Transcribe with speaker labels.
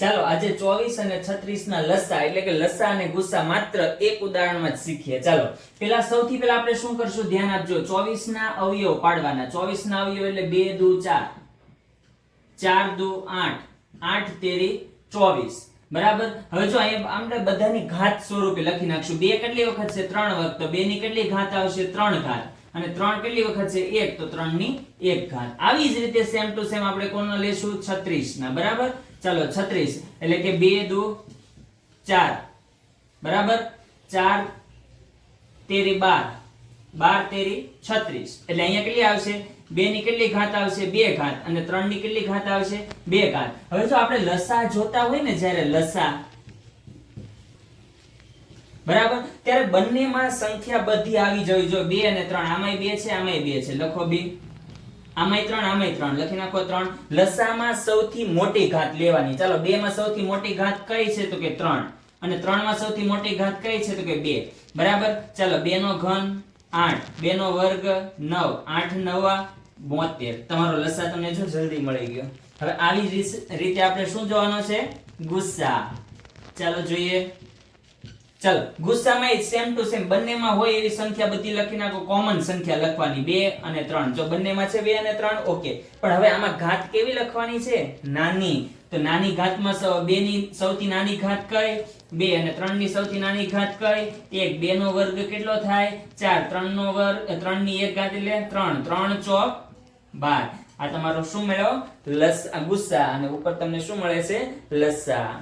Speaker 1: ચાલો આજે 24 અને 36 ના લસા એટલે કે લસા અને ગુસ્સા માત્ર એક ઉદાહરણમાં જ શીખીએ. ચાલો સૌથી પહેલા આપણે શું કરશું ધ્યાન આપજો. 24 ના અવયવ પાડવાના. 24 ના અવયવ એટલે 2 દુ 4, 4 દુ 8, 8 તેરી 24. બરાબર. હવે જો અહીંયા આપણે બધાની ઘાત સ્વરૂપે લખી નાખશું. 2 કેટલી વખત છે? 3 વખત. તો 2 ની કેટલી ઘાત આવશે? 3 ઘાત. અને 3 કેટલી વખત છે? 1. તો 3 ની 1 ઘાત. આવી જ રીતે સેમ ટુ સેમ આપણે કોનો લેશું? 36 ના. બરાબર. ચાલો 36 એટલે કે 2 દુ 4, બરાબર. 4 તેરી 12, 12 તેરી 36. એટલે અહીંયા કેટલી આવશે? 2 ની કેટલી ઘાત આવશે? 2 ઘાત. અને 3 ની કેટલી ઘાત આવશે? 2 ઘાત. હવે જો આપણે લસા જોતા હોય ને, જ્યારે લસા, બરાબર, ત્યારે બંનેમાં સંખ્યા બધી આવી જવી જોઈએ. 2 અને 3, આમાંય 2 છે, આમાંય 2 છે. લખો 2. આમાંય 3, આમાંય 3. લખી નાખો 3. લસામાં સૌથી મોટી ઘાત લેવાની. ચાલો 2 માં સૌથી મોટી ઘાત કઈ છે? તો કે 3. અને 3 માં સૌથી મોટી ઘાત કઈ છે? તો કે 2. બરાબર. ચાલો 2 નો ઘન 8, 2 નો વર્ગ 9, 8 9 72. તમારો લસા તમને જો જલ્દી મળી ગયો. હવે આવી રીતે આપણે શું જોવાનો છે? ગુસ્સા. ચાલો જોઈએ. ચાલો ગુસ્સામાં સેમ ટુ સેમ બંનેમાં હોય એવી સંખ્યા બધી લખી નાખો. કોમન સંખ્યા લખવાની 2 અને 3. જો બંનેમાં છે 2 અને 3, ઓકે. પણ હવે આમાં ઘાત કેવી લખવાની છે? નાની. તો નાની ઘાતમાં 2 ની સૌથી નાની ઘાત કઈ? 2. અને 3 ની સૌથી નાની ઘાત કઈ? 1. 2 નો વર્ગ કેટલો થાય? 4. 3 નો વર્ગ 3 ની 1 ઘાત એટલે 3. 3 ચોક 12. આ તમારો શું મળ્યો? ગુસ્સા. અને ઉપર તમને શું મળે છે? લસા.